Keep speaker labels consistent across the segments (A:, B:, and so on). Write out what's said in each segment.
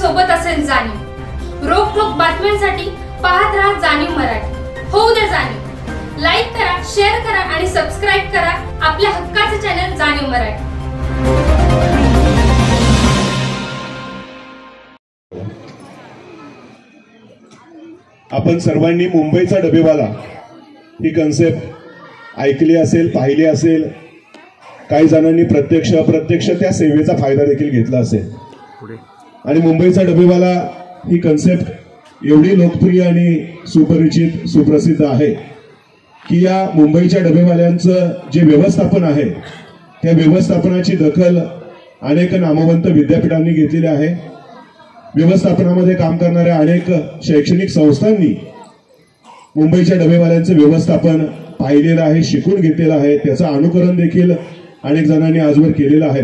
A: सोबत असेल जाणीव। रोखोक बातम्यांसाठी पाहत राहा जाणीव मराठी। होऊ द्या जाणीव। लाईक करा, शेअर करा आणि सबस्क्राइब करा आपल्या हक्काचे चॅनल जाणीव मराठी।
B: आपण सर्वांनी मुंबईचा डबेवाला ही कन्सेप्ट ऐकली असेल, पाहिली असेल। काही जणांनी प्रत्यक्ष अप्रत्यक्ष त्या सेवेचा फायदा देखील घेतला असेल। आणि मुंबईचा डबेवाला ही कन्सेप्ट एवढी लोकप्रिय आणि सुपरिचित सुप्रसिद्ध आहे की या मुंबईच्या डबेवाल्यांचं जे व्यवस्थापन आहे त्या व्यवस्थापनाची दखल अनेक नामवंत विद्यापीठांनी घेतलेली आहे। व्यवस्थापनामध्ये काम करणाऱ्या अनेक शैक्षणिक संस्थांनी मुंबईच्या डबेवाल्यांचं व्यवस्थापन पाहिलेलं आहे, शिकून घेतलेलं आहे। त्याचं अनुकरण देखील अनेक जणांनी आजवर केलेलं आहे।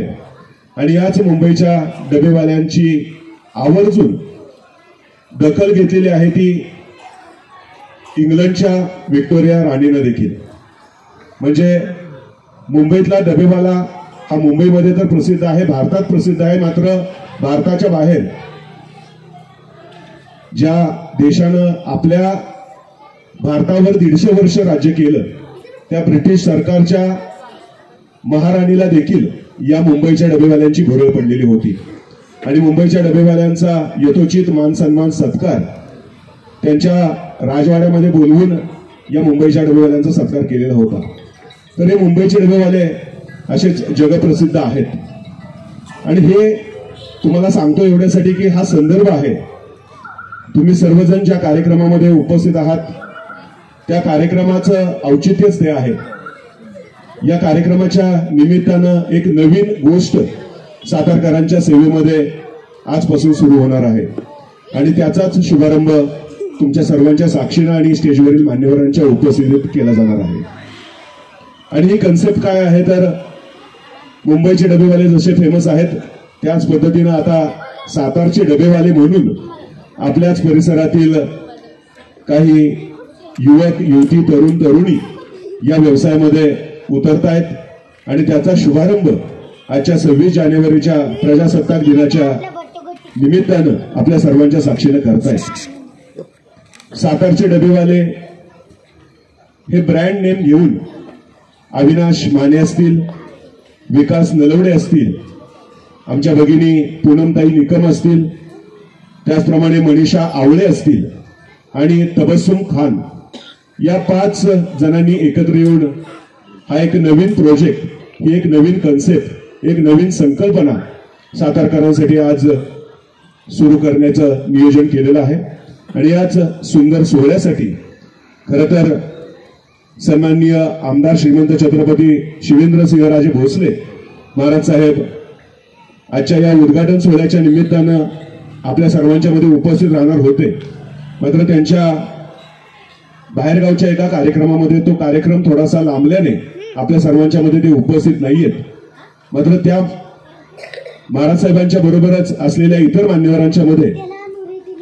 B: आणि याच मुंबईच्या डबेवाल्यांची आवर्जून दखल घेतलेली आहे ती इंग्लंडच्या व्हिक्टोरिया राणीनं देखील। म्हणजे मुंबईतला डबेवाला हा मुंबईमध्ये तर प्रसिद्ध आहे, भारतात प्रसिद्ध आहे, मात्र भारताच्या बाहेर ज्या देशानं आपल्या भारतावर 150 वर्ष राज्य केलं त्या ब्रिटिश सरकारच्या महाराणीला देखील या मुंबईच्या डबेवाल्यांची भुरळ पडलेली होती। आणि मुंबईच्या डबेवाल्यांचा यथोचित मान सन्मान सत्कार त्यांच्या राजवाड्यामध्ये बोलवून या मुंबईच्या डबेवाल्यांचा सत्कार केलेला होता। तर हे मुंबईचे डबेवाले असेच जगप्रसिद्ध आहेत। आणि हे तुम्हाला सांगतो एवढ्यासाठी की हा संदर्भ आहे, तुम्ही सर्वजण ज्या कार्यक्रमामध्ये उपस्थित आहात त्या कार्यक्रमाचं औचित्यच ते आहे। या कार्यक्रमाच्या निमित्तानं एक नवीन गोष्ट सातारकरांच्या सेवेमध्ये आजपासून सुरू होणार आहे आणि त्याचाच शुभारंभ तुमच्या सर्वांच्या साक्षीनं आणि स्टेजवरील मान्यवरांच्या उपस्थितीत केला जाणार आहे। आणि ही कन्सेप्ट काय आहे तर मुंबईचे डबेवाले जसे फेमस आहेत त्याच पद्धतीनं आता सातारचे डबेवाले म्हणून आपल्याच परिसरातील काही युवक युवती तरुण तरुणी या व्यवसायामध्ये उतरतायत आणि त्याचा शुभारंभ आजच्या 26 जानेवारीच्या प्रजासत्ताक दिनाच्या निमित्तानं आपल्या सर्वांच्या साक्षीनं करतायत। सातारचे डबेवाले हे ब्रँड नेम घेऊन अविनाश माने असतील, विकास नलवडे असतील, आमच्या भगिनी पूनमताई निकम असतील, त्याचप्रमाणे मनीषा आवळे असतील आणि तबस्सुम खान या 5 जणांनी एकत्र येऊन हा एक नवीन प्रोजेक्ट, ही एक नवीन कन्सेप्ट, एक नवीन संकल्पना सातारकरांसाठी आज सुरू करण्याचं नियोजन केलेलं आहे। आणि याच सुंदर सोहळ्यासाठी खरं तर सन्माननीय आमदार श्रीमंत छत्रपती शिवेंद्रसिंहराजे भोसले महाराज साहेब आजच्या या उद्घाटन सोहळ्याच्या निमित्तानं आपल्या सर्वांच्या मध्ये उपस्थित राहणार होते, मात्र त्यांच्या बाहेरगावच्या एका कार्यक्रमामध्ये तो कार्यक्रम थोडासा लांबल्याने आपल्या सर्वांच्या मध्ये ते उपस्थित नाहीयेत। मात्र त्या महाराज साहेबांच्या बरोबरच असलेल्या इतर मान्यवरांच्या मध्ये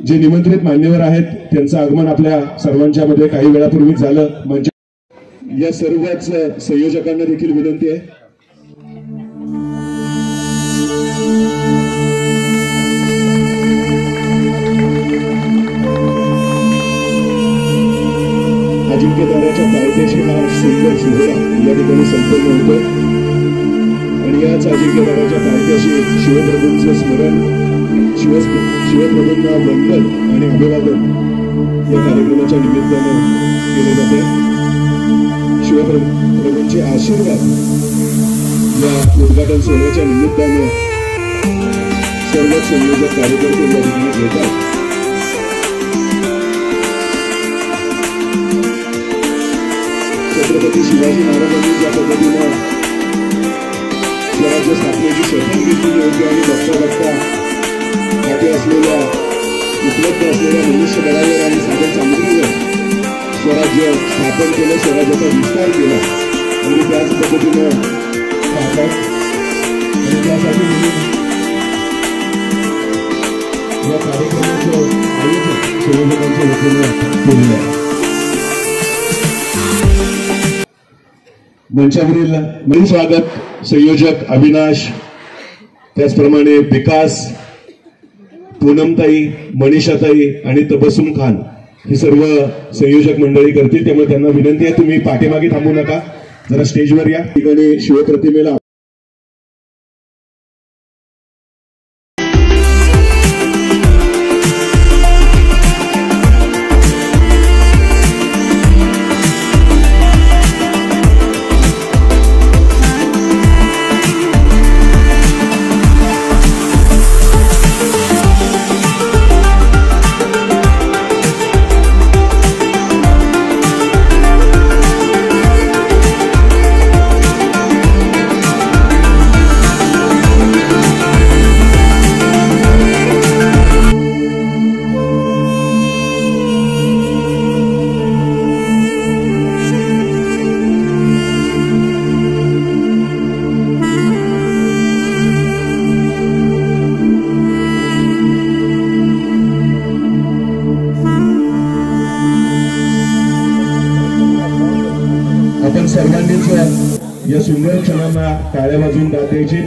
B: जे निमंत्रित मान्यवर आहेत त्यांचं आगमन आपल्या सर्वांच्या मध्ये काही वेळापूर्वीच झालं। म्हणजे या सर्वच संयोजकांना देखील विनंती आहे अजिंक्यताऱ्याच्या पायथ्याशी हा सुंदर सोहळा या ठिकाणी संपन्न होतो। आणि याच अजिंक्यताऱ्याच्या पायथ्याशी शिवप्रभूंचं स्मरण, शिवप्रभूंना वंदन आणि अभिवादन या कार्यक्रमाच्या निमित्तानं केले जाते। शिवप्रभूंचे आशीर्वाद या उद्घाटन सोहळ्याच्या निमित्तानं सर्व संयोजक कार्यकर्ते या ठिकाणी घेतात। छत्रपती शिवाजी महाराजांनी ज्या पद्धतीनं स्वराज्य स्थापनेची शपथ घेतलेली होती आणि बघता बघता हाती असलेल्या उपलब्ध असलेल्या मनुष्यबळावर आणि साधन सामग्रीवर स्वराज्य स्थापन केलं, स्वराज्याचा विस्तार केला आणि त्याच पद्धतीनं पाहतात। आणि त्यासाठी या कार्यक्रमाचं आयोजन संयोजकांच्या वतीनं केलेलं आहे। मंचावरील स्वागत संयोजक अविनाश, त्याचप्रमाणे विकास, पूनमताई, मनीषाताई आणि तबस्सुम खान ही सर्व संयोजक मंडळी करतील. त्यामुळे त्यांना विनंती आहे तुम्ही पाठीमागे थांबू नका, जरा स्टेजवर या. ठिकाणी शिवप्रतिमेला आपण सर्वांनीच या सुंदर क्षणांना टाळ्या वाजवून दाद द्यायची.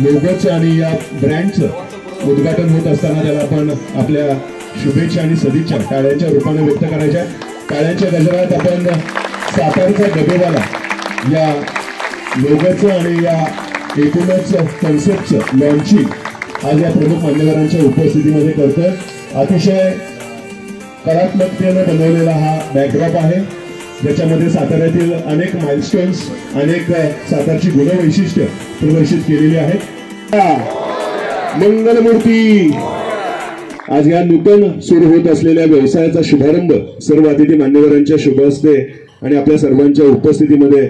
B: लोगोचं आणि या ब्रँडचं उद्घाटन होत असताना त्याला आपण आपल्या शुभेच्छा आणि सदिच्छा टाळ्यांच्या रूपाने व्यक्त करायच्या. टाळ्यांच्या गजरात आपण सातारचा डबेवाला या लोगोचं आणि या एकूणच कन्सेप्टचं लॉन्चिंग आज या प्रमुख मान्यवरांच्या उपस्थितीमध्ये करतोय. अतिशय कलात्मकतेने बनवलेला हा बॅकड्रॉप आहे, ज्याच्यामध्ये साताऱ्यातील अनेक माइलस्टोन्स, अनेक सातारची गुणवैशिष्ट्य प्रदर्शित केलेली आहेत. मंगलमूर्ती. आज या नूतन सुरू होत असलेल्या व्यवसायाचा शुभारंभ सर्व अतिथी मान्यवरांच्या शुभ हस्ते आणि आपल्या सर्वांच्या उपस्थितीमध्ये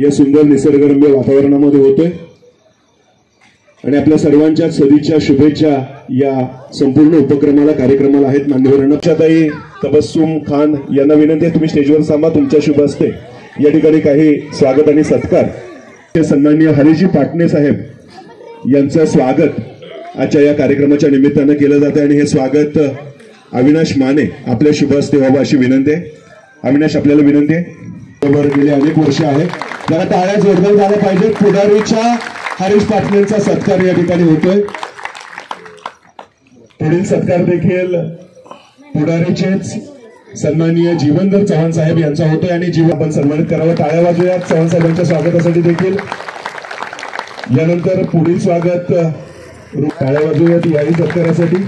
B: या सुंदर निसर्गरम्य वातावरणामध्ये होतोय. आणि आपल्या सर्वांच्या सदिच्छा शुभेच्छा या संपूर्ण उपक्रमाला कार्यक्रमाला आहेत. मान्यवरांना ताई तबस्सुम खान यांना विनंती आहे तुम्ही स्टेजवर थांबा. तुमच्या शुभ हस्ते या ठिकाणी काही स्वागत आणि सत्कार. सन्माननीय हरीजी पाटणे साहेब यांचं स्वागत आजच्या या कार्यक्रमाच्या निमित्तानं केलं जातं आणि हे स्वागत अविनाश माने आपल्या शुभ हस्ते व्हावं अशी विनंती आहे. अविनाश, आपल्याला विनंती आहे. गेले अनेक वर्ष आहे, जरा टाळ्या जोरदार झाल्या पाहिजेत. पुढारीच्या हरीश पाटणेंचा सत्कार या ठिकाणी होतोय. पुढील सत्कार देखील पुढारीचेच सन्माननीय जीवनधर चव्हाण साहेब यांचा होतोय आणि जीवन आपण सन्मानित करावं. टाळ्या वाजूयात चव्हाण साहेबांच्या स्वागतासाठी देखील. यानंतर पुढील स्वागत टाळ्या वाजूयात याही सत्कारासाठी.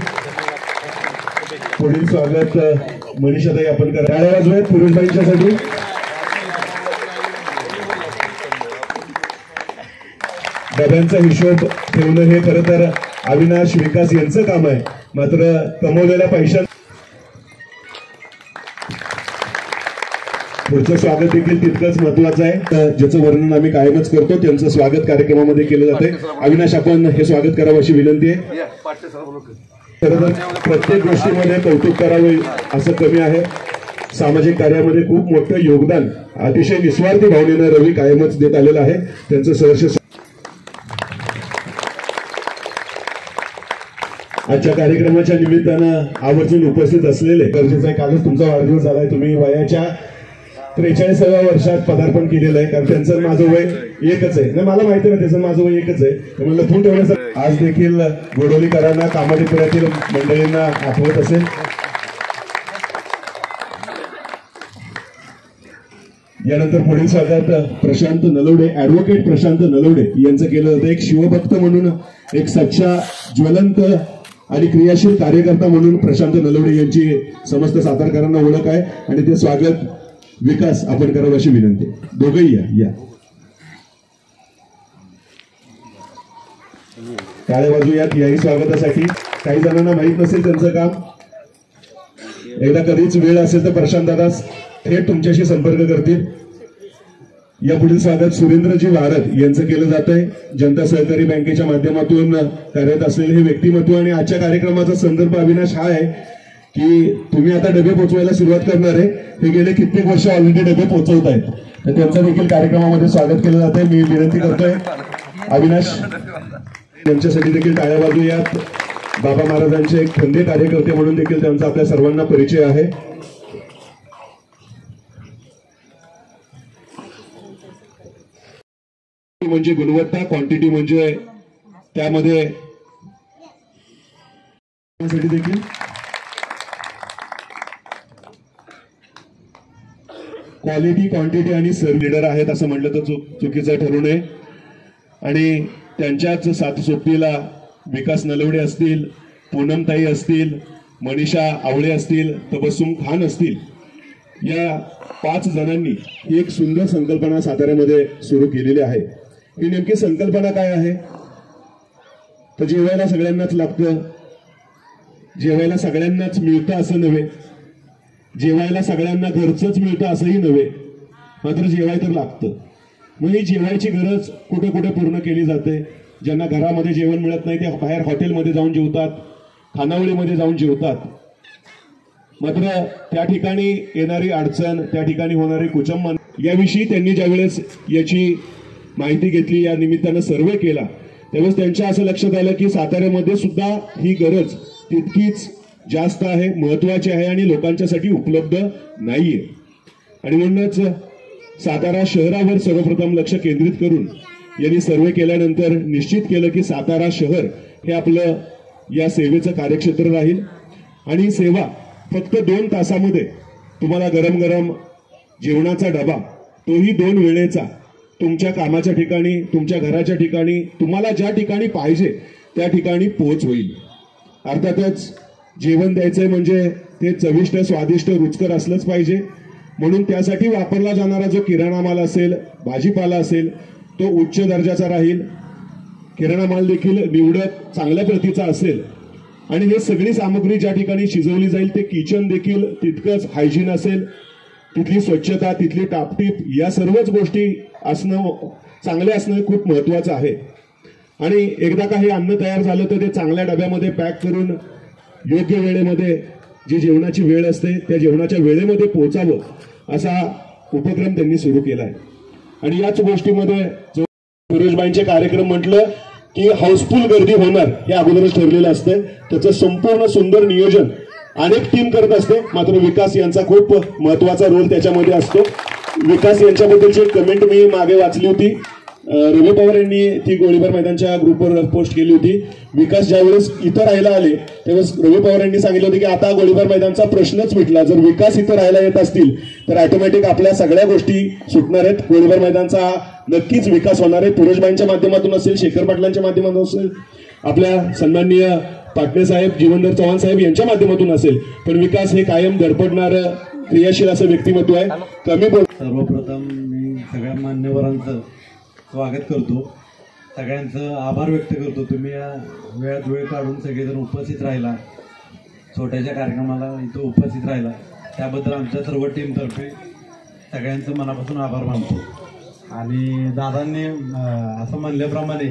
B: पुढील स्वागत मनीषाताई आपण करा. टाळ्या वाजूयात पुरुषबाईंच्यासाठी. डब्यांचा हिशोब ठेवणं हे खरं तर अविनाश विकास यांचं काम आहे, मात्र कमवलेल्या पैशात पुढचं स्वागत देखील तितकंच महत्वाचं आहे, ज्याचं वर्णन आम्ही कायमच करतो. त्यांचं स्वागत कार्यक्रमामध्ये केलं जातंय. अविनाश, आपण हे स्वागत करावं अशी विनंती आहे. खरं तर प्रत्येक गोष्टीमध्ये कौतुक करावे असं कमी आहे. सामाजिक कार्यामध्ये खूप मोठं योगदान अतिशय निस्वार्थी भावनेनं रवी कायमच देत आलेलं आहे. त्यांचं सहर्ष आजच्या कार्यक्रमाच्या निमित्तानं आवर्जून उपस्थित असलेले गरजेचं आहे. कालच तुमचा वाढदिवस झालाय. तुम्ही वयाच्या 43व्या वर्षात पदार्पण केलेलं आहे. कारण त्यांचं माझं वय एकच आहे. नाही, मला माहिती नाही, त्याचं माझं वय एकच आहे. मला लपून ठेवण्यासाठी आज देखील गोडोलीकरांना, कामाडीपुरातील मंडळींना आठवत असेल. यानंतर पुढील स्वागत प्रशांत नलवडे, ऍडव्होकेट प्रशांत नलवडे यांचं केलं जातं. एक शिवभक्त म्हणून, एक सच्चा ज्वलंत आणि क्रियाशील कार्यकर्ता म्हणून प्रशांत नलवडे यांची समस्त सातारकरांना ओळख आहे आणि ते स्वागत विकास आपण करावं अशी विनंती. दोघंही या. टाळ्या वाजूयात याही स्वागतासाठी. काही जणांना माहित नसेल त्यांचं काम. एकदा कधीच वेळ असेल तर प्रशांत दादा थेट तुमच्याशी संपर्क करतील. या पुढील स्वागत सुरेंद्रजी वारद यांचं केलं जात आहे. जनता सहकारी बँकेच्या माध्यमातून कार्यरत असलेले हे व्यक्तिमत्व. आणि आजच्या कार्यक्रमाचा संदर्भ अविनाश हा आहे की तुम्ही आता डबे पोहोचवायला सुरुवात करणार आहे. हे गेले कित्येक वर्ष ऑलरेडी डबे पोहोचवत आहेत, तर त्यांचं देखील कार्यक्रमामध्ये स्वागत केलं जात आहे. मी विनंती करतोय अविनाश यांच्यासाठी देखील टाळ्या वाजूयात. बाबा महाराजांचे एक खंदे कार्यकर्ते म्हणून देखील त्यांचा आपल्या सर्वांना परिचय आहे. म्हणजे गुणवत्ता, क्वांटिटी म्हणजे त्यामध्ये साठी देखील क्वालिटी, क्वांटिटी आणि सर्व लीडर आहेत असं म्हटलं तर चुकीचं ठरू नये. आणि त्यांच्याच साथसोबतीला विकास नलवडे असतील, पूनमताई असतील, मनीषा आवळे असतील, तबस्सुम खान असतील, या 5 जणांनी ही एक सुंदर संकल्पना साताऱ्यामध्ये सुरू केलेली आहे. ही नेमकी संकल्पना काय आहे? तर जेवायला सगळ्यांनाच लागतं, जेवायला सगळ्यांनाच मिळतं असं नव्हे, जेवायला सगळ्यांना घरचंच मिळतं असंही नव्हे, मात्र जेवाय तर लागतं. मग ही जेवायची गरज कुठे कुठे पूर्ण केली जाते. ज्यांना घरामध्ये जेवण मिळत नाही ते बाहेर हॉटेलमध्ये जाऊन जेवतात, खानावळीमध्ये जाऊन जेवतात. मात्र त्या ठिकाणी येणारी अडचण, त्या ठिकाणी होणारे कुचंबन याविषयी त्यांनी ज्यावेळेस याची माहिती घेतली, या निमित्तानं सर्वे केला, त्यावेळेस त्यांच्या असं लक्षात आलं की साताऱ्यामध्ये सुद्धा ही गरज तितकीच जास्त आहे, महत्वाची आहे आणि लोकांच्यासाठी उपलब्ध नाहीये. आणि म्हणूनच सातारा शहरावर सर्वप्रथम लक्ष केंद्रित करून यांनी सर्वे केल्यानंतर निश्चित केलं की सातारा शहर हे आपलं या सेवेचं कार्यक्षेत्र राहील. आणि सेवा फक्त 2 तासामध्ये तुम्हाला गरम गरम जेवणाचा डबा, तोही 2 वेळेचा, तुमच्या कामाच्या ठिकाणी, तुमच्या घराच्या ठिकाणी, तुम्हाला ज्या ठिकाणी पाहिजे त्या ठिकाणी पोहोच होईल. अर्थातच जेवण द्यायचंय म्हणजे ते चविष्ट, स्वादिष्ट, रुचकर असलंच पाहिजे. म्हणून त्यासाठी वापरला जाणारा जो किराणा माल असेल, भाजीपाला असेल, तो उच्च दर्जाचा राहील. किराणा माल देखील निवडक चांगल्या प्रतीचा असेल. आणि हे सगळी सामग्री ज्या ठिकाणी शिजवली जाईल ते किचन देखील तितकंच हायजीन असेल. तिथली स्वच्छता, तिथली टापटीप, या सर्वच गोष्टी असणं, चांगले असणं खूप महत्वाचं आहे. आणि एकदा का हे अन्न तयार झालं तर ते चांगल्या डब्यामध्ये पॅक करून योग्य वेळेमध्ये, जी जेवणाची वेळ असते त्या जेवणाच्या वेळेमध्ये पोहोचावं असा उपक्रम त्यांनी सुरू केला आहे. आणि याच गोष्टीमध्ये जो फिरोजबाईंचे कार्यक्रम म्हटलं की हाऊसफुल गर्दी होणार हे अगोदरच ठरलेलं असतं. त्याचं संपूर्ण सुंदर नियोजन अनेक टीम करत असते, मात्र विकास यांचा खूप महत्वाचा रोल त्याच्यामध्ये असतो. विकास यांच्याबद्दलची कमेंट मी मागे वाचली होती. रवी पवार यांनी ती गोळीबार मैदानच्या ग्रुपवर पोस्ट केली होती. विकास ज्यावेळेस इथं राहायला आले त्यावेळेस रवी पवार यांनी सांगितलं होतं की आता गोळीबार मैदानचा प्रश्नच मिटला. जर विकास इथं राहायला येत असतील तर ऑटोमॅटिक आपल्या सगळ्या गोष्टी सुटणार आहेत. गोळीबार मैदानचा नक्कीच विकास होणार आहे. फिरोजबाईंच्या माध्यमातून असेल, शेखर पाटलांच्या माध्यमातून असेल, आपल्या सन्माननीय पाटणे साहेब, जीवनधर चव्हाण साहेब यांच्या माध्यमातून असेल, पण विकास हे कायम धडपडणारं, क्रियाशील असं व्यक्तिमत्व आहे. कमी बोल.
C: सर्वप्रथम मी सगळ्या मान्यवरांचं स्वागत करतो, सगळ्यांचं आभार व्यक्त करतो. तुम्ही या वेळात वेळ काढून सगळेजण उपस्थित राहिला, छोट्याशा कार्यक्रमाला इथं उपस्थित राहिला, त्याबद्दल आमच्या सर्व टीमतर्फे सगळ्यांचं मनापासून आभार मानतो. आणि दादांनी असं म्हणल्याप्रमाणे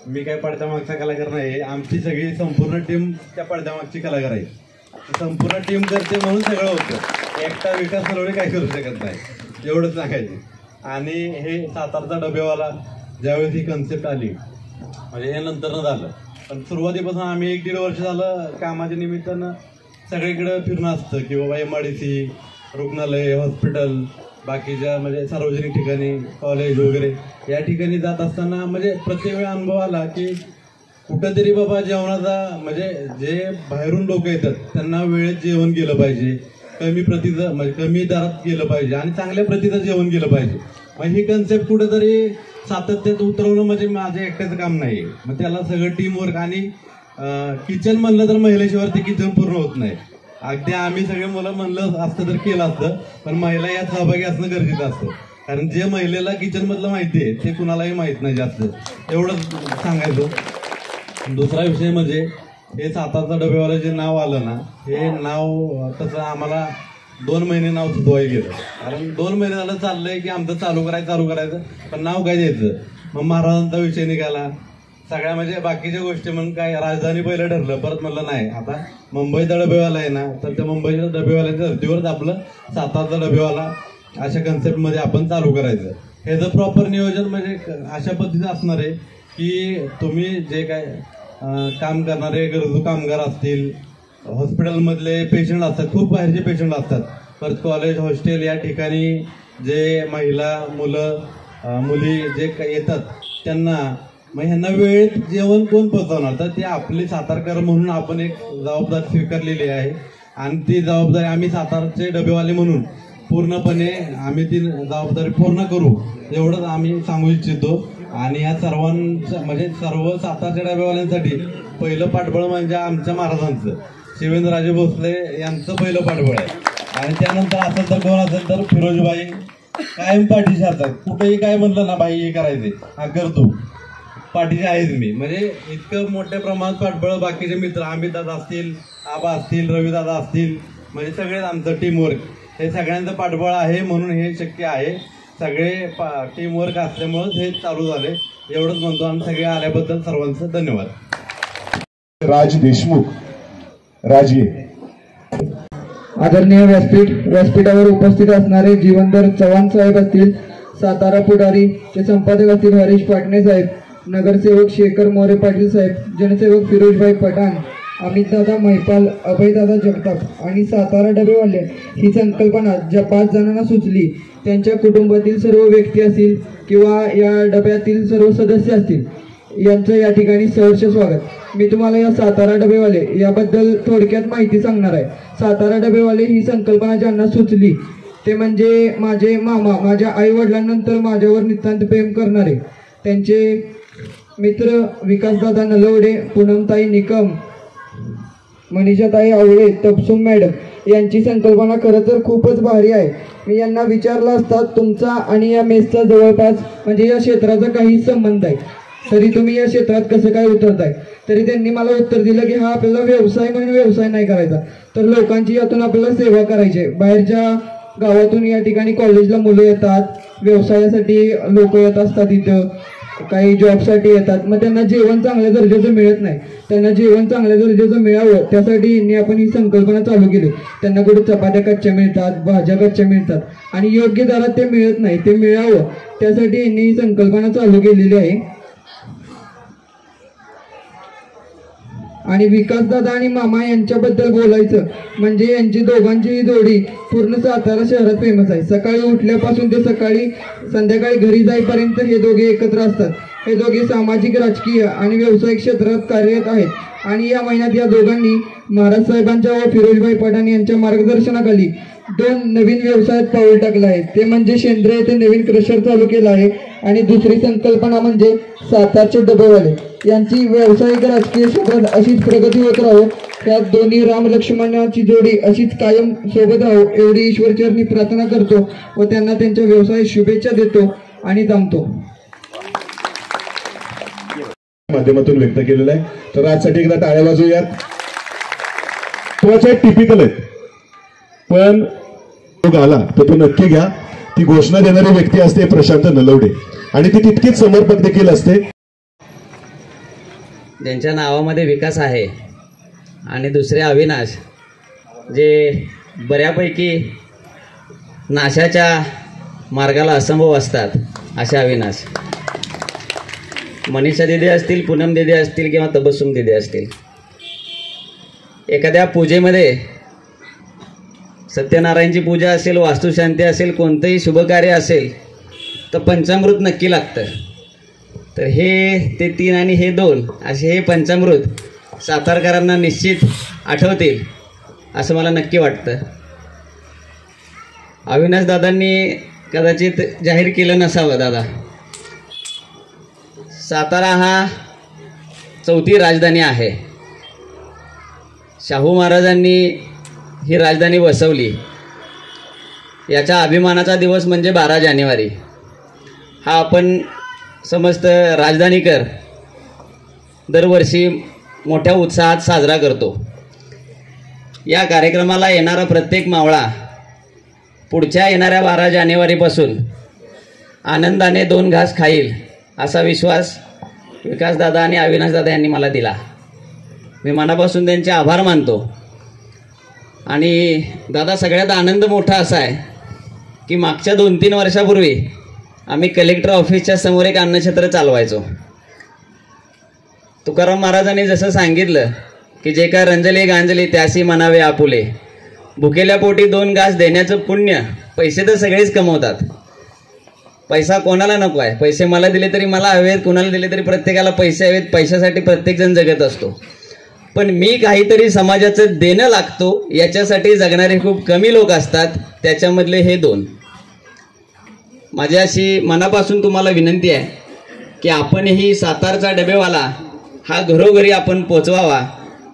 C: मी काय पडद्यामागचा कलाकार नाही, आमची सगळी संपूर्ण टीम त्या पडद्यामागची कलाकार आहे. संपूर्ण टीम करते म्हणून सगळं होतं. एकटा विकास नलवडे काय करू शकत नाही, एवढंच सांगायचं. आणि हे सातारचा डबेवाला ज्यावेळेस ही कन्सेप्ट आली, म्हणजे हे नंतरनं झालं, पण सुरुवातीपासून आम्ही 1-1.5 वर्ष झालं कामाच्या निमित्तानं सगळीकडे फिरणं असतं की बाबा MIDC, रुग्णालय, हॉस्पिटल, बाकीच्या म्हणजे सार्वजनिक ठिकाणी, कॉलेज वगैरे या ठिकाणी जात असताना म्हणजे प्रत्येक वेळा अनुभव आला की कुठंतरी बाबा जेवणाचा, म्हणजे जे बाहेरून लोक येतात त्यांना वेळेत जेवण गेलं पाहिजे, कमी प्रतीचं म्हणजे कमी दरात गेलं पाहिजे आणि चांगल्या प्रतीचं जेवण गेलं पाहिजे. मग ही कन्सेप्ट कुठेतरी सातत्यात उतरवणं म्हणजे माझं एकट्याचं काम नाही. मग त्याला सगळं टीमवर्क आणि किचन म्हणलं तर महिलेशिवाय ते किचन पूर्ण होत नाही. अगदी आम्ही सगळे मुलं म्हणलं असतं तर केलं असतं, पण महिला यात सहभागी असणं गरजेचं असतं. कारण जे महिलेला किचन मधलं माहिती आहे ते कुणालाही माहित नाही जास्त, एवढंच सांगायचं. दुसरा विषय म्हणजे हे सातारचा डबेवाला जे नाव आलं ना, हे नाव तसं आम्हाला 2 महिने नाव सुचवायला गेलं. कारण 2 महिने झालं चाललंय की आमचं चालू करायचं, पण नाव काय द्यायचं. मग महाराजांचा विषय निघाला, सगळ्या म्हणजे बाकीच्या गोष्टी म्हणून काय राजधानी पहिलं ठरलं, परत म्हणलं नाही आता मुंबईचा डबेवाला आहे ना, तर त्या मुंबईच्या डबेवाल्याच्या धर्तीवरच आपलं सातारचा डबेवाला अशा कन्सेप्टमध्ये आपण चालू करायचं. ह्याचं प्रॉपर नियोजन म्हणजे अशा पद्धतीचं असणार आहे की तुम्ही जे काय काम करणारे गरजू कामगार असतील, हॉस्पिटलमधले पेशंट असतात, खूप बाहेरचे पेशंट असतात, परत कॉलेज, हॉस्टेल या ठिकाणी जे महिला, मुलं, मुली जे येतात त्यांना मग ह्यांना वेळेत जेवण कोण पोहोचवणार, तर ते आपले सातारकर म्हणून आपण एक जबाबदारी स्वीकारलेली आहे आणि ती जबाबदारी आम्ही सातारचे डबेवाले म्हणून पूर्णपणे आम्ही ती जबाबदारी पूर्ण करू एवढंच आम्ही सांगू इच्छितो. आणि या सर्वांचं म्हणजे सर्व सातारच्या डबेवाल्यांसाठी पहिलं पाठबळ म्हणजे आमच्या महाराजांचं शिवेंद्रराजे भोसले यांचं पहिलं पाठबळ आहे. आणि त्यानंतर असेल तर कोण असेल तर फिरोजबाई कायम पाठीशी असतात. कुठेही काय म्हणलं ना बाई हे करायचे हा करतो, पाठीशी आहेच मी. म्हणजे इतकं मोठ्या प्रमाणात पाठबळ बाकीचे मित्र अमित दादा असतील, आबा असतील, रवी दादा असतील, म्हणजे सगळेच आमचं टीमवर्क हे सगळ्यांचं पाठबळ आहे म्हणून हे शक्य आहे. सगळे टीमवर्क असल्यामुळेच हे चालू झाले. एवढंच म्हणतो आणि सगळे आल्याबद्दल सर्वांचं धन्यवाद.
B: राज देशमुख राजे.
D: आदरणीय व्यासपीठावर उपस्थित असणारे जीवनधर चव्हाण साहेब असतील, सातारा पुढारी चे संपादक असतील हरीश पाटणे साहेब, नगरसेवक शेखर मोरे पाटील साहेब, जनसेवक फिरोजभाई पठाण, अमितदादा महिपाल, अभयदादा जगताप आणि सातारा डबेवाले ही संकल्पना ज्या 5 जणांना सुचली त्यांच्या कुटुंबातील सर्व व्यक्ती असतील किंवा या डब्यातील सर्व सदस्य असतील यांचं या ठिकाणी सहर्ष स्वागत. मी तुम्हाला या सातारा डबेवाले याबद्दल थोडक्यात माहिती सांगणार आहे. सातारा डबेवाले ही संकल्पना ज्यांना सुचली ते म्हणजे माझे मामा, माझ्या आई वडिलांनंतर माझ्यावर नितांत प्रेम करणारे त्यांचे मित्र विकासदादा नलवडे, पूनमताई निकम, मनीषाताई आवळे, तपसूम मॅडम यांची संकल्पना खरं तर खूपच भारी आहे. मी यांना विचारलं असता तुमचा आणि या मेसचा जवळपास म्हणजे या क्षेत्राचा काही संबंध आहे, तरी तुम्ही या क्षेत्रात कसं काय उतरताय, तरी त्यांनी मला उत्तर दिलं की हा आपल्याला व्यवसाय म्हणून व्यवसाय नाही करायचा, तर लोकांची यातून आपल्याला सेवा करायची आहे. बाहेरच्या गावातून या ठिकाणी कॉलेजला मुलं येतात, व्यवसायासाठी लोक येत असतात, इथं काही जॉबसाठी येतात, मग त्यांना जेवण चांगल्या दर्जाचं मिळत नाही. त्यांना जेवण चांगल्या दर्जाचं मिळावं त्यासाठी यांनी आपण ही संकल्पना चालू केली. त्यांना कुठे चपात्या कच्च्या मिळतात, भाज्या कच्च्या मिळतात आणि योग्य दरात ते मिळत नाही, ते मिळावं त्यासाठी यांनी ही संकल्पना चालू केलेली आहे. आणि विकासदादा आणि मामा यांच्याबद्दल बोलायचं म्हणजे यांची दोघांची जोडी पूर्ण सातारा शहरात फेमस आहे. सकाळी उठल्यापासून ते संध्याकाळी घरी जाईपर्यंत हे दोघे एकत्र असतात. हे दोघे सामाजिक, राजकीय आणि व्यावसायिक क्षेत्रात कार्यरत आहेत आणि या महिन्यात या दोघांनी महाराज साहेबांच्या व फिरोजभाई पठाण यांच्या मार्गदर्शनाखाली 2 नवीन व्यवसायात पाऊल टाकलं आहे. ते म्हणजे शेंद्रे येथे नवीन क्रशर चालू केलं आहे आणि दुसरी संकल्पना म्हणजे सातारचे डबेवाले यांची व्यावसायिक, राजकीय क्षेत्रात अशीच प्रगती होत राहो, त्यात दोन्ही राम लक्ष्मणाची जोडी अशीच कायम सोबत राहो एवढी ईश्वरचरणी प्रार्थना करतो व त्यांना त्यांच्या व्यवसायात शुभेच्छा देतो आणि थांबतो.
B: माध्यमातून व्यक्त केलेलं आहे, तर आजसाठी एकदा टाळ्या वाजवूयात. थोडासा टिपिकल आहे पण आला तर तो नक्की घ्या. ती घोषणा देणारी व्यक्ती असते प्रशांत नलवडे आणि ती तितकीच समर्पक देखील असते.
E: ज्यांच्या नावामध्ये विकास आहे आणि दुसरे अविनाश जे बऱ्यापैकी नाशाच्या मार्गाला असंभव असतात असे अविनाश. मनीषा दिदी असतील, पूनम दिदी असतील किंवा तबस्सुम दिदी असतील. एखाद्या पूजेमध्ये सत्यनारायणची पूजा असेल, वास्तुशांती असेल, कोणतंही शुभकार्य असेल तर पंचामृत नक्की लागतं. तर हे ते 3 आणि हे 2 असे हे पंचामृत सातारकरांना निश्चित आठवतील असं मला नक्की वाटतं. अविनाश दादांनी कदाचित जाहीर केलं नसावं. दादा, सातारा हा 4थी राजधानी आहे. शाहू महाराजांनी ही राजधानी वसवली. याचा अभिमानाचा दिवस म्हणजे 12 जानेवारी हा आपण समस्त राजधानीकर दरवर्षी मोठ्या उत्साहात साजरा करतो. या कार्यक्रमाला येणारा प्रत्येक मावळा पुढच्या येणाऱ्या 12 जानेवारीपासून आनंदाने 2 घास खाईल असा विश्वास विकासदादा आणि अविनाशदादा यांनी मला दिला. मी मनापासून त्यांचे आभार मानतो. आणि दादा, सगळ्यात आनंद मोठा असा आहे की मागच्या 2-3 वर्षापूर्वी आम्ही कलेक्टर ऑफिसच्या समोर एक अन्नछत्र चालवायचो. तुकाराम महाराजांनी जसं सांगितलं की जे काय रंजले गांजले त्यासी म्हणावे आपुले, भुकेल्या पोटी 2 घास देण्याचं पुण्य पैसे तर सगळेच कमवतात पैसा कोणाला नको आहे, पैसे मला दिले तरी मला हवेत, कोणाला दिले तरी प्रत्येकाला पैसे हवेत, पैशासाठी प्रत्येकजण जगत असतो. पण मी काहीतरी समाजाचं देणं लागतो याच्यासाठी जगणारे खूप कमी लोक असतात, त्याच्यामधले हे 2. माझी अशी मनापासून तुम्हाला विनंती आहे की आपणही सातारचा डबेवाला हा घरोघरी आपण पोचवावा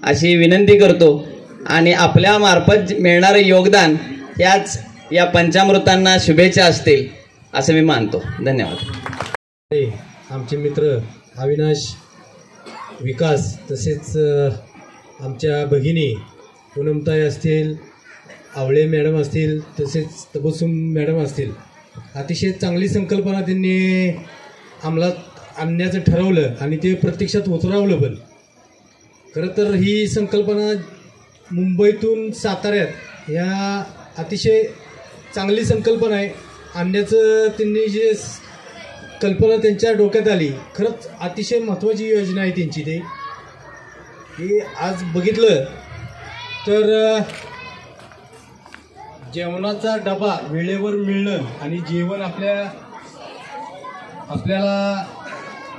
E: अशी विनंती करतो. आणि आपल्या मार्फत मिळणारं योगदान ह्याच या पंचामृतांना शुभेच्छा असतील असं मी मानतो. धन्यवाद.
F: आमचे मित्र अविनाश, विकास, तसेच आमच्या भगिनी पूनमताई असतील, आवळे मॅडम असतील, तसेच तबसुम मॅडम असतील, अतिशय चांगली संकल्पना त्यांनी अंमलात आणण्याचं ठरवलं आणि ते प्रत्यक्षात उतरवलं. पण खरं तर ही संकल्पना मुंबईतून साताऱ्यात ह्या अतिशय चांगली संकल्पना आहे आणण्याचं त्यांनी जे कल्पना त्यांच्या डोक्यात आली, खरंच अतिशय महत्त्वाची योजना आहे त्यांची. ते आज बघितलं तर जेवणाचा डबा वेळेवर मिळणं आणि जेवण आपल्याला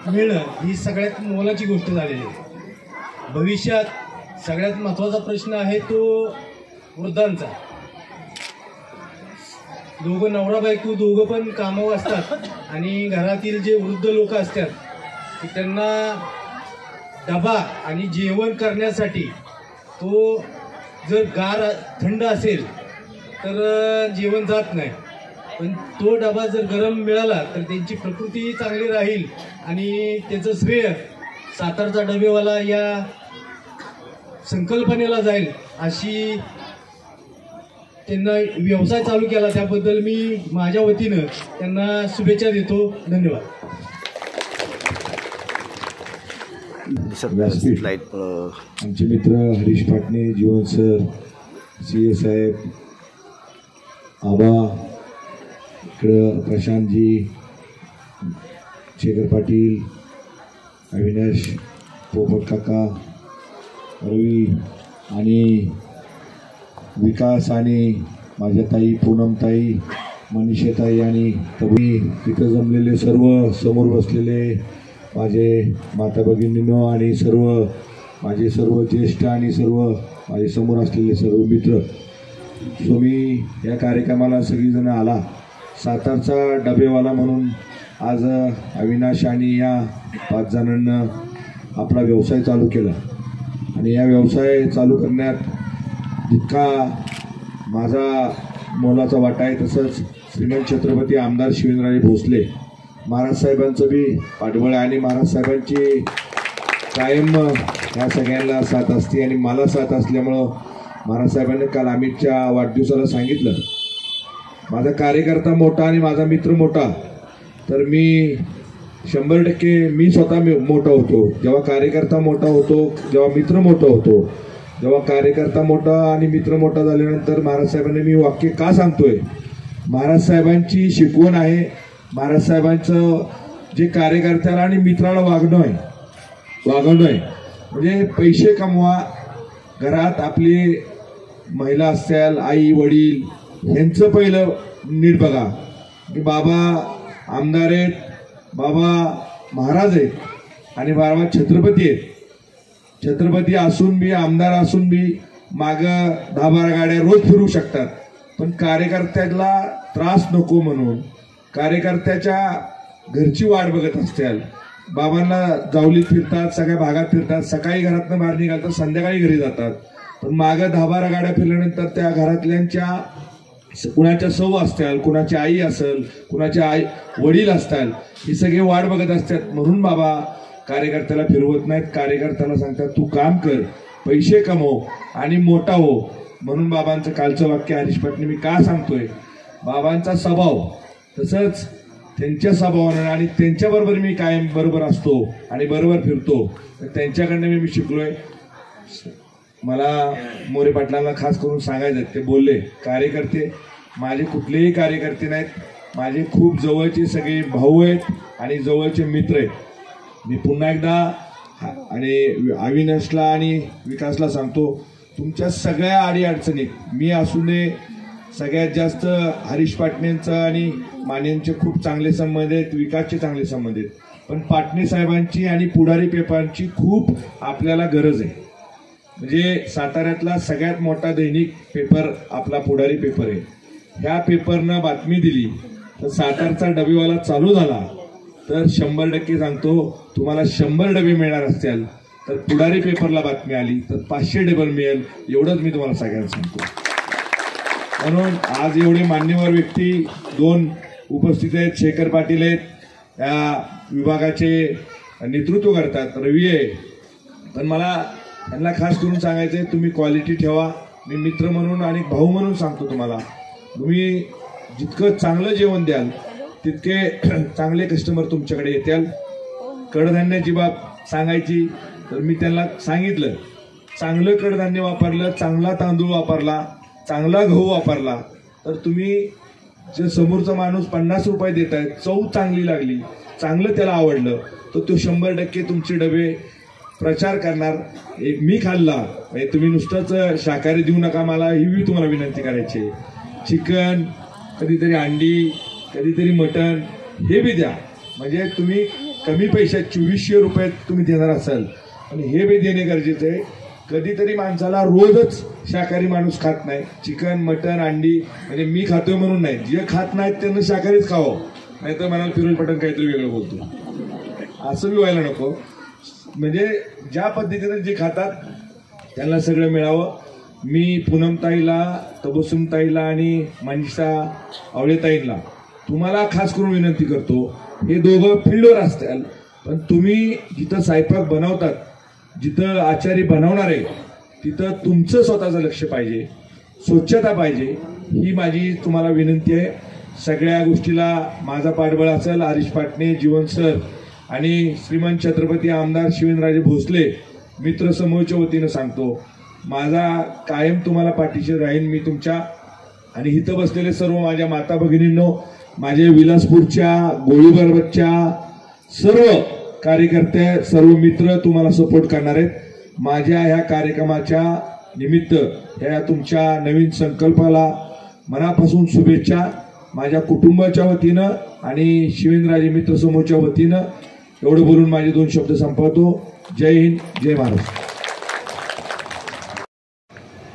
F: मिळणं ही सगळ्यात मोलाची गोष्ट झालेली आहे. भविष्यात सगळ्यात महत्त्वाचा प्रश्न आहे तो वृद्धांचा. दोघं नवरा बायको दोघं पण कामावर असतात आणि घरातील जे वृद्ध लोक असतात त्यांना डबा आणि जेवण करण्यासाठी तो जर थंड असेल तर जेवण जात नाही, पण तो डबा जर गरम मिळाला तर त्यांची प्रकृती चांगली राहील आणि त्याचं श्रेय सातारचा डबेवाला या संकल्पनेला जाईल. अशी त्यांना व्यवसाय चालू केला त्याबद्दल मी माझ्या वतीनं त्यांना शुभेच्छा देतो. धन्यवाद.
B: आमचे मित्र हरीश पाटणे, जीवन सर, CA साहेब, आबा, इकडं प्रशांतजी, शेखर पाटील, अविनाश, पोपट काका, रवी आणि विकास आणि माझ्या ताई पूनमताई, मनीषाताई आणि तभी तिथं जमलेले सर्व समोर बसलेले माझे माता भगिनींनो आणि माझे सर्व ज्येष्ठ आणि माझे समोर असलेले सर्व मित्र. सो मी या कार्यक्रमाला सगळीजणं आला. सातारचा डबेवाला म्हणून आज अविनाश आणि या 5 जणांना आपला व्यवसाय चालू केला आणि या व्यवसाय चालू करण्यात जितका माझा मोलाचा वाटा आहे तसंच श्रीमंत छत्रपती आमदार शिवेंद्रराजे भोसले महाराज साहेबांचं बी पाठबळ आणि महाराज साहेबांची कायम ह्या सगळ्यांना साथ असते आणि मला साथ असल्यामुळं महाराज साहेबांनी काल अमितच्या वाढदिवसाला सांगितलं, माझा कार्यकर्ता मोठा आणि माझा मित्र मोठा, तर मी 100% मी स्वतः मोठा होतो जेव्हा कार्यकर्ता मोठा होतो, जेव्हा मित्र मोठा होतो. जेव्हा कार्यकर्ता मोठा आणि मित्र मोठा झाल्यानंतर महाराज साहेबांनी मी वाक्य का सांगतोय, महाराज साहेबांची शिकवण आहे. महाराज साहेबांचं जे कार्यकर्त्याला आणि मित्राला वागणं आहे म्हणजे पैसे कमवा, घरात आपली महिला असतील, आई वडील यांचं पहिलं नीट बघा की बाबा आमदार आहेत, बाबा महाराज आहेत आणि बाबा छत्रपती आहेत. छत्रपती असून बी, आमदार असून बी मागं 10-12 गाड्या रोज फिरू शकतात, पण कार्यकर्त्याला त्रास नको म्हणून कार्यकर्त्याच्या घरची वाट बघत असतील. बाबांना जावलीत फिरतात, सगळ्या भागात फिरतात, सकाळी घरातनं बाहेर निघालतात, संध्याकाळी घरी जातात, पण मागं 10-12 गाड्या फिरल्यानंतर त्या घरातल्यांच्या कुणाच्या सौ असतील, कुणाची आई असेल, कुणाच्या आई वडील असतील, ही सगळे वाट बघत असतात. म्हणून बाबा कार्यकर्त्याला फिरवत नाहीत, कार्यकर्त्याला सांगतात तू काम कर, पैसे कमव आणि मोठा हो. म्हणून बाबांचं कालचं वाक्य हरीश पाटणे मी का सांगतोय, बाबांचा स्वभाव तसंच त्यांच्या स्वभावानं आणि त्यांच्याबरोबर मी कायम बरोबर असतो आणि बरोबर फिरतो, तर त्यांच्याकडनं मी शिकलोय. मला मोरे पाटलांना खास करून सांगायचं, ते बोलले कार्यकर्ते माझे कुठलेही कार्यकर्ते नाहीत, माझे खूप जवळचे सगळे भाऊ आहेत आणि जवळचे मित्र आहेत. मी पुन्हा एकदा आणि अविनाशला आणि विकासला सांगतो, तुमच्या सगळ्या अडीअडचणीत मी असू दे, सगळ्यात जास्त हरीश पाटणेंचं आणि मानेंचे खूप चांगले संबंध आहेत, विकासचे चांगले संबंध आहेत, पण पाटणे साहेबांची आणि पुढारी पेपरांची खूप आपल्याला गरज आहे. म्हणजे साताऱ्यातला सगळ्यात मोठा दैनिक पेपर आपला पुढारी पेपर आहे. ह्या पेपरनं बातमी दिली तर सातारचा डबेवाला चालू झाला तर 100% सांगतो तुम्हाला 100 डबे मिळणार असतील, तर पुढारी पेपरला बातमी आली तर 500 डबे मिळेल, एवढंच मी तुम्हाला सगळ्यांना सांगतो. म्हणून आज एवढे मान्यवर व्यक्ती 2 उपस्थित आहेत. शेखर पाटील आहेत, या विभागाचे नेतृत्व करतात. रवी आहे. पण मला त्यांना खास करून सांगायचं आहे, तुम्ही क्वालिटी ठेवा. मी मित्र म्हणून आणि भाऊ म्हणून सांगतो तुम्हाला, तुम्ही जितकं चांगलं जेवण द्याल तितके चांगले कस्टमर तुमच्याकडे येतील. कडधान्याची बाब सांगायची तर मी त्यांना सांगितलं, चांगलं कडधान्य वापरलं, चांगला तांदूळ वापरला, चांगला गहू वापरला तर तुम्ही जे समोरचा माणूस 50 रुपये देत आहे, चव चांगली लागली, चांगलं त्याला आवडलं, तर तो 100% तुमचे डबे प्रचार करणार. एक मी खाल्ला, तुम्ही नुसतंच शाकाहारी देऊ नका, मला ही मी तुम्हाला विनंती करायची आहे. चिकन, कधीतरी अंडी, कधीतरी मटण हे बी द्या. म्हणजे तुम्ही कमी पैशात 2400 रुपये तुम्ही देणार असाल, आणि हे बी देणे गरजेचं आहे. कधीतरी माणसाला रोजच शाकाहारी माणूस खात नाही, चिकन मटण अंडी, म्हणजे मी खातोय म्हणून नाही, जे खात नाहीत त्यांना शाकाहारीच खावं, नाही तर म्हणाल फिरोज पठाण काहीतरी वेगळं बोलतो, असं बी व्हायला नको. म्हणजे ज्या पद्धतीने जे खातात त्यांना सगळं मिळावं. मी पूनमताईला, तबसुमताईला आणि मनीषा आवळेताईंना तुम्हाला खास करून विनंती करतो, हे दोघं फील्डवर असतील, पण तुम्ही जिथं स्वयंपाक बनवतात, जिथं आचारी बनवणार आहे, तिथं तुमचं स्वतःचं लक्ष पाहिजे, स्वच्छता पाहिजे, ही माझी तुम्हाला विनंती आहे. सगळ्या गोष्टीला माझा पाठबळ असेल. हरीश पाटणे, जीवन सर आणि श्रीमंत छत्रपती आमदार शिवेंद्रराजे भोसले मित्र समूहाच्या वतीनं सांगतो, माझा कायम तुम्हाला पाठीशी राहीन. मी तुमच्या आणि इथं बसलेले सर्व माझ्या माता भगिनींनो, माझे विलासपूरच्या, गोळीबारच्या सर्व कार्यकर्ते, सर्व मित्र तुम्हाला सपोर्ट करणार आहेत. माझ्या ह्या कार्यक्रमाच्या निमित्त ह्या तुमच्या नवीन संकल्पाला मनापासून शुभेच्छा. माझ्या कुटुंबाच्या वतीनं आणि शिवेंद्रराजे मित्र समूहाच्या वतीनं एवढं बोलून माझे 2 शब्द संपवतो. जय हिंद, जय महाराष्ट्र.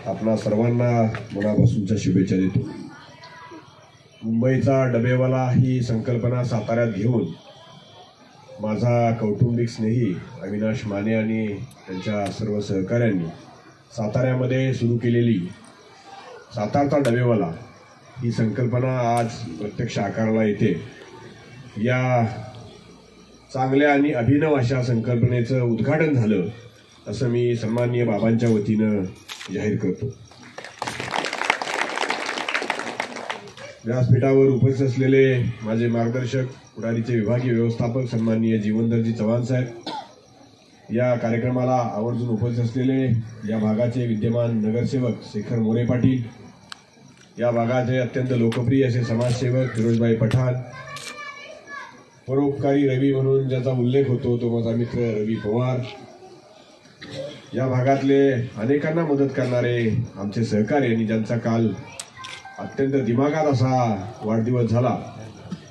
G: आपणा सर्वांना मनापासूनच्या शुभेच्छा देतो. मुंबईचा डबेवाला ही संकल्पना साताऱ्यात घेऊन माझा कौटुंबिक स्नेही अविनाश माने आणि त्यांच्या सर्व सहकाऱ्यांनी साताऱ्यामध्ये सुरू केलेली सातारचा डबेवाला ही संकल्पना आज प्रत्यक्ष आकाराला येते. या चांगल्या आणि अभिनव अशा संकल्पनेचं उद्घाटन झालं असं मी सन्माननीय बाबांच्या वतीनं जाहीर करतो. व्यासपीठावर उपस्थित असलेले माझे मार्गदर्शक, पुढारीचे विभागीय व्यवस्थापक सन्माननीय जीवनधरजी चव्हाण साहेब, या कार्यक्रमाला आवर्जून उपस्थित असलेले या भागाचे विद्यमान नगरसेवक शेखर मोरे पाटील, या भागाचे अत्यंत लोकप्रिय असे समाजसेवक फिरोजभाई पठाण, परोपकारी रवी म्हणून ज्याचा उल्लेख होतो तो माझा मित्र रवी पवार, या भागातले अनेकांना मदत करणारे आमचे सहकारी आणि ज्यांचा काल अत्यंत दिमागात असा वाढदिवस झाला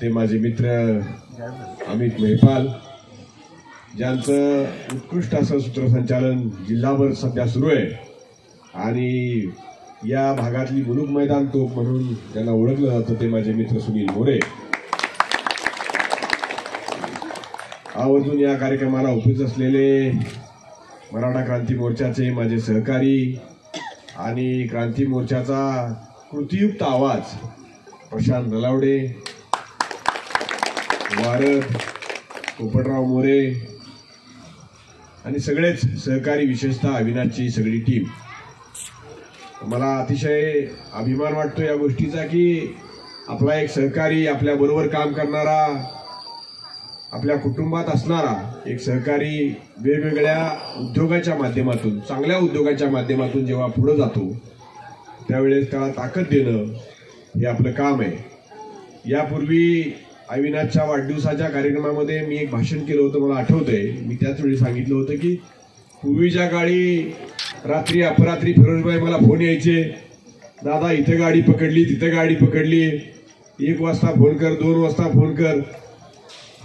G: ते माझे मित्र अमित महिपाल, ज्यांचं उत्कृष्ट असं सूत्रसंचालन जिल्हाभर सध्या सुरू आहे आणि या भागातली मुलुक मैदान तोप म्हणून ज्यांना ओळखलं जातं ते माझे मित्र सुनील मोरे. आवर्जून या कार्यक्रमाला उपस्थित असलेले मराठा क्रांती मोर्चाचे माझे सहकारी आणि क्रांती मोर्चाचा कृतीयुक्त आवाज प्रशांत नलावडे, वारद, पोपटराव मोरे आणि सगळेच सहकारी, विशेषतः अविनाशची सगळी टीम. मला अतिशय अभिमान वाटतो या गोष्टीचा की आपला एक सहकारी, आपल्याबरोबर काम करणारा, आपल्या कुटुंबात असणारा एक सहकारी वेगवेगळ्या उद्योगाच्या माध्यमातून, चांगल्या उद्योगाच्या माध्यमातून जेव्हा पुढे जातो त्यावेळेस त्याला ताकद देणं हे आपलं काम आहे. यापूर्वी अविनाशच्या वाढदिवसाच्या कार्यक्रमामध्ये मी एक भाषण केलं होतं, मला आठवतंय. मी त्याच वेळी सांगितलं होतं की पूर्वीच्या काळी रात्री अपरात्री फिरोजभाई मला फोन यायचे दादा इथं गाडी पकडली, तिथं गाडी पकडली, 1 वाजता फोन कर, 2 वाजता फोन कर,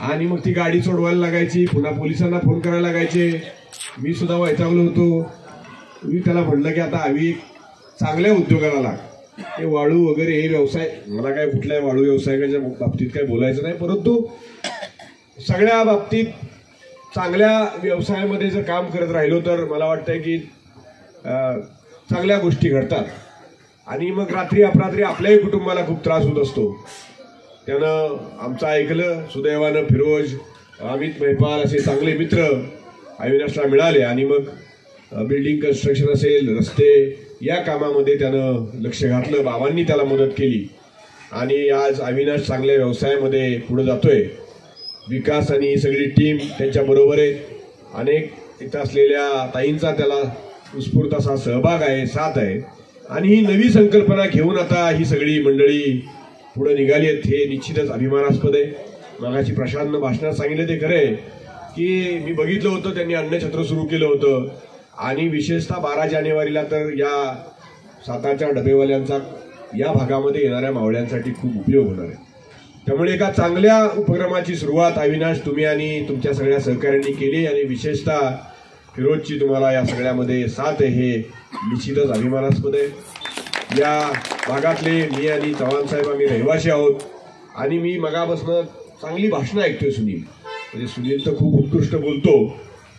G: आणि मग ती गाडी सोडवायला लागायची, पुन्हा पोलिसांना फोन करायला लागायचे. मी सुद्धा वैतागलो होतो. मी त्याला म्हटलं की आता आम्ही चांगल्या उद्योगाला लाग, हे वाळू वगैरे हे व्यवसाय, मला काय कुठल्याही वाळू व्यवसायाच्या बाबतीत काय बोलायचं नाही, परंतु सगळ्या बाबतीत चांगल्या व्यवसायामध्ये जर काम करत राहिलो तर मला वाटतंय की चांगल्या गोष्टी घडतात. आणि मग रात्री अपरात्री आपल्याही कुटुंबाला खूप त्रास होत असतो. त्यानं आमचं ऐकलं. सुदैवानं फिरोज, अमित महिपाल असे चांगले मित्र अविनाशला मिळाले आणि मग बिल्डिंग कन्स्ट्रक्शन असेल, रस्ते या कामामध्ये त्यानं लक्ष घातलं. बाबांनी त्याला मदत केली आणि आज अविनाश चांगल्या व्यवसायामध्ये पुढे जातोय. विकास आणि ही सगळी टीम त्यांच्याबरोबर आहे. अनेक इथं असलेल्या ताईंचा त्याला उत्स्फूर्त असा सहभाग आहे, साथ आहे. आणि ही नवी संकल्पना घेऊन आता ही सगळी मंडळी पुढे निघाली आहेत, हे निश्चितच अभिमानास्पद आहे. मागाशी प्रशांतनं भाषणात सांगितलं ते खरं आहे की मी बघितलं होतं त्यांनी अन्नछत्र सुरू केलं होतं आणि विशेषतः 12 जानेवारीला तर या सातारच्या डबेवाल्यांचा या भागामध्ये येणाऱ्या मावळ्यांसाठी खूप उपयोग होणार आहे. त्यामुळे एका चांगल्या उपक्रमाची सुरुवात अविनाश तुम्ही आणि तुमच्या सगळ्या सहकाऱ्यांनी केली आणि विशेषतः फिरोजची तुम्हाला या सगळ्यामध्ये साथ आहे, हे निश्चितच अभिमानास्पद आहे. या भागातले मी आणि चव्हाण साहेब आम्ही रहिवासी आहोत आणि मी मगापासून चांगली भाषणं ऐकतोय. म्हणजे सुनील तर खूप उत्कृष्ट बोलतो,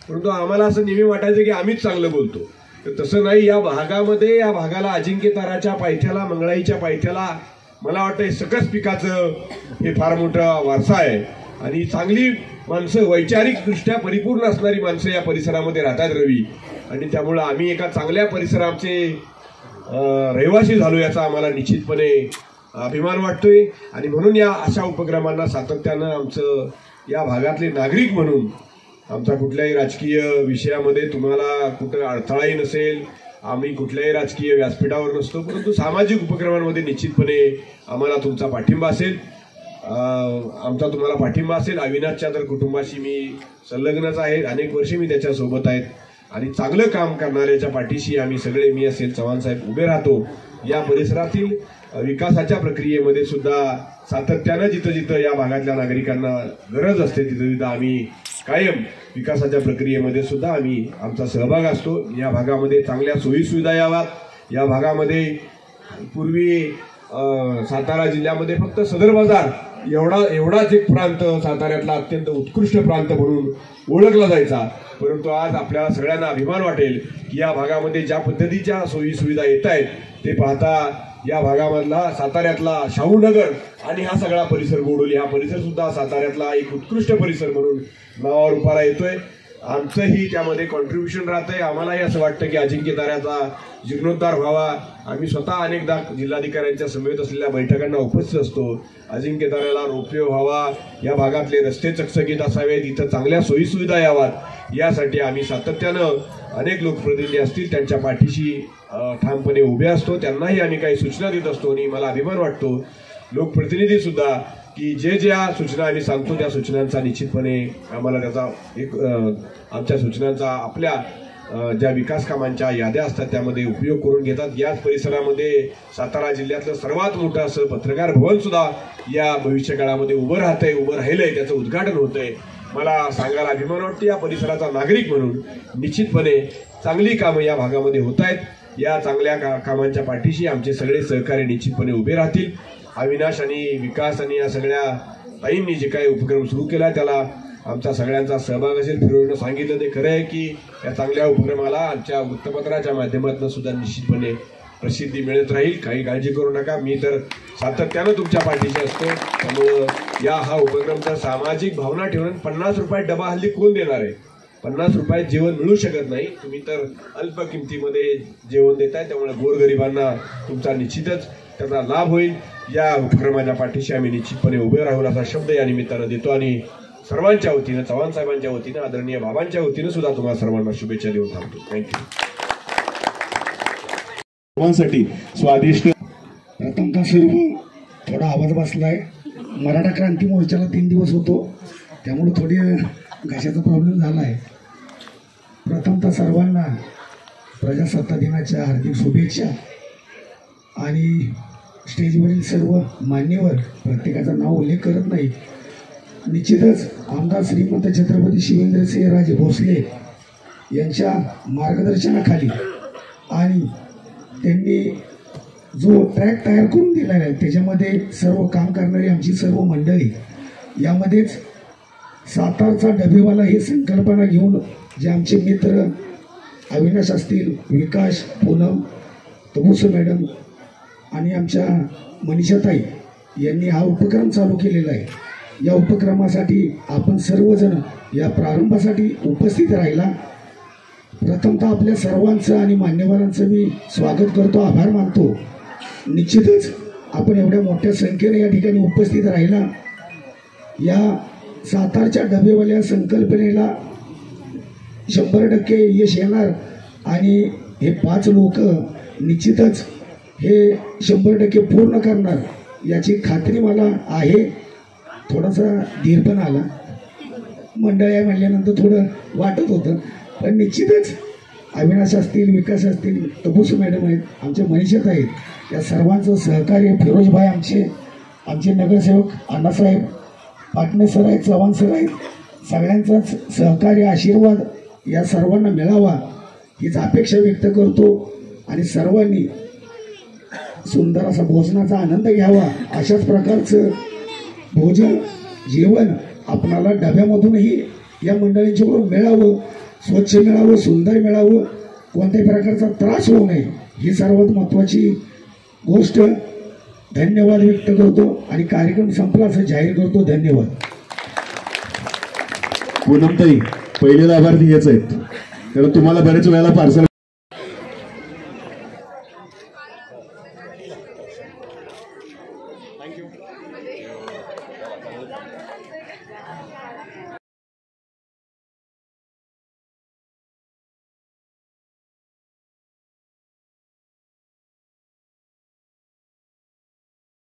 G: परंतु आम्हाला असं नेहमी वाटायचं की आम्हीच चांगलं बोलतो. तर तसं नाही. या भागामध्ये, या भागाला अजिंक्य ताराच्या पायथ्याला, मंगळाईच्या पायथ्याला मला वाटतं सकस पिकाचं हे फार मोठा वारसा आहे आणि चांगली माणसं, वैचारिकदृष्ट्या परिपूर्ण असणारी माणसं या परिसरामध्ये राहतात रवी. आणि त्यामुळं आम्ही एका चांगल्या परिसराचे रहिवासी झालो याचा आम्हाला निश्चितपणे अभिमान वाटतोय. आणि म्हणून या अशा उपक्रमांना सातत्यानं आमचं या भागातले नागरिक म्हणून आमचा कुठल्याही राजकीय विषयामध्ये तुम्हाला कुठं अडथळाही नसेल. आम्ही कुठल्याही राजकीय व्यासपीठावर नसतो, परंतु सामाजिक उपक्रमांमध्ये निश्चितपणे आम्हाला तुमचा पाठिंबा असेल, आमचा तुम्हाला पाठिंबा असेल. अविनाशच्या तर कुटुंबाशी मी संलग्नच आहे, अनेक वर्षे मी त्याच्यासोबत आहेत आणि चांगलं काम करणाऱ्याच्या पाठीशी आम्ही सगळे, मी असेल, चव्हाण साहेब उभे राहतो. या परिसरातील विकासाच्या प्रक्रियेमध्ये सुद्धा सातत्यानं जिथं जिथं या भागातल्या नागरिकांना गरज असते तिथं तिथं आम्ही कायम विकासाच्या प्रक्रियेमध्ये सुद्धा आम्ही आमचा सहभाग असतो. या भागामध्ये चांगल्या सोयीसुविधा याव्यात. या भागामध्ये पूर्वी सातारा जिल्ह्यामध्ये फक्त सदर बाजार एवढाच एक प्रांत साताऱ्यातला अत्यंत उत्कृष्ट प्रांत म्हणून ओळखला जायचा, परंतु आज आपल्याला सगळ्यांना अभिमान वाटेल की या भागामध्ये ज्या पद्धतीच्या सोयीसुविधा येत आहेत ते पाहता या भागामधला साताऱ्यातला शाहूनगर आणि हा सगळा परिसर, गोडोली हा परिसर सुद्धा साताऱ्यातला एक उत्कृष्ट परिसर म्हणून नावावर उपारा येतोय. आमचंही त्यामध्ये कॉन्ट्रीब्युशन राहतंय. आम्हालाही असं वाटतं की अजिंक्य ताऱ्याचा जीर्णोद्धार व्हावा. आम्ही स्वतः अनेकदा जिल्हाधिकाऱ्यांच्या समवेत असलेल्या बैठकांना उपस्थित असतो. अजिंक्य ताऱ्याला रोपवे व्हावा, या भागातले रस्ते चकचकीत असावेत, इथं चांगल्या सोयीसुविधा याव्यात, यासाठी आम्ही सातत्यानं अनेक लोकप्रतिनिधी असतील त्यांच्या पाठीशी ठामपणे उभे असतो. त्यांनाही आम्ही काही सूचना देत असतो आणि मला अभिमान वाटतो लोकप्रतिनिधी सुद्धा की ज्या सूचना आम्ही सांगतो त्या सूचनांचा निश्चितपणे आम्हाला त्याचा एक आमच्या सूचनांचा आपल्या ज्या विकास कामांच्या याद्या असतात त्यामध्ये उपयोग करून घेतात. याच परिसरामध्ये सातारा जिल्ह्यातलं सर्वात मोठं असं पत्रकार भवन सुद्धा या भविष्यकाळामध्ये उभं राहिलंय, त्याचं उद्घाटन होतंय. मला सांगायला अभिमान वाटतो या परिसराचा नागरिक म्हणून निश्चितपणे चांगली कामं या भागामध्ये होत आहेत. या चांगल्या कामांच्या पाठीशी आमचे सगळे सहकारी निश्चितपणे उभे राहतील. अविनाश आणि विकास आणि या सगळ्या ताईंनी जे काही उपक्रम सुरू केला त्याला आमचा सगळ्यांचा सहभाग असेल. फिरोजनं सांगितलं ते खरं आहे की या चांगल्या उपक्रमाला आमच्या वृत्तपत्राच्या माध्यमातून सुद्धा निश्चितपणे प्रसिद्धी मिळत राहील. काही काळजी करू नका, मी तर सातत्यानं तुमच्या पाठीशी असतो. त्यामुळं या हा उपक्रम तर सामाजिक भावना ठेवून 50 रुपयात डबा हल्ली कोण देणार आहे? 50 रुपयात जेवण मिळू शकत नाही. तुम्ही तर अल्प किमतीमध्ये जेवण देताय, त्यामुळे गोरगरिबांना तुमचा निश्चितच त्याचा लाभ होईल. या उपक्रमाच्या पाठीशी आम्ही निश्चितपणे उभे राहून असा शब्द या निमित्तानं देतो आणि सर्वांच्या वतीनं, चव्हाण साहेबांच्या वतीनं, आदरणीय बाबांच्या वतीनं सुद्धा तुम्हाला सर्वांना शुभेच्छा देऊन थांबतो. थँक्यू.
B: सर्वांसाठी स्वादिष्ट
H: प्रथमतः सर्व थोडा आवाज बसलाय. मराठा क्रांती मोर्चाला 3 दिवस होतो, त्यामुळे थोडी घशाचा प्रॉब्लेम झाला आहे. प्रथमतः सर्वांना प्रजासत्ताक दिनाच्या हार्दिक शुभेच्छा. आणि स्टेजवरील सर्व मान्यवर, प्रत्येकाचं नाव उल्लेख करत नाही, निश्चितच आमदार श्रीमंत छत्रपती शिवेंद्रसिंहराजे भोसले यांच्या मार्गदर्शनाखाली आणि त्यांनी जो ट्रॅक तयार करून दिलेला आहे त्याच्यामध्ये सर्व काम करणारी आमची सर्व मंडळी, यामध्येच सातारचा डबेवाला ही संकल्पना घेऊन जे आमचे मित्र अविनाश असतील, विकास, पूनम, तबुसो मॅडम आणि आमच्या मनीषाताई यांनी हा उपक्रम चालू केलेला आहे. या उपक्रमासाठी आपण सर्वजण या प्रारंभासाठी उपस्थित राहिला. प्रथमतः आपल्या सर्वांचं आणि मान्यवरांचं मी स्वागत करतो, आभार मानतो. निश्चितच आपण एवढ्या मोठ्या संख्येने या ठिकाणी उपस्थित राहिला. या सातारच्या डबेवाल्या संकल्पनेला 100% यश येणार आणि हे 5 लोक निश्चितच हे 100% पूर्ण करणार याची खात्री मला आहे. थोडासा धीर पण आला, मंडळी म्हणल्यानंतर थोडं वाटत होतं, पण निश्चितच अविनाश असतील, विकास असतील, तबुसो मॅडम आहेत, आमच्या मनीषात आहेत, या सर्वांचं सहकार्य, फिरोजभाई आमचे नगरसेवक अण्णासाहेब पाटणे सर आहेत, चव्हाण सर आहेत, सगळ्यांचाच सहकार्य, आशीर्वाद या सर्वांना मिळावा हीच अपेक्षा व्यक्त करतो आणि सर्वांनी सुंदर असा भोजनाचा आनंद घ्यावा. अशाच प्रकारचं भोजन जेवण आपणाला डब्यामधूनही या मंडळींच्याकडून मिळावं, स्वच्छ मिळावं, सुंदर मिळावं, कोणत्याही प्रकारचा त्रास होऊ नये ही सर्वात महत्त्वाची गोष्ट. धन्यवाद व्यक्त करतो आणि कार्यक्रम संपला असं जाहीर करतो. धन्यवाद.
B: पूनमताई पहिले लाभार्थी हेच आहेत, कारण तुम्हाला बरेच वेळेला पार्सल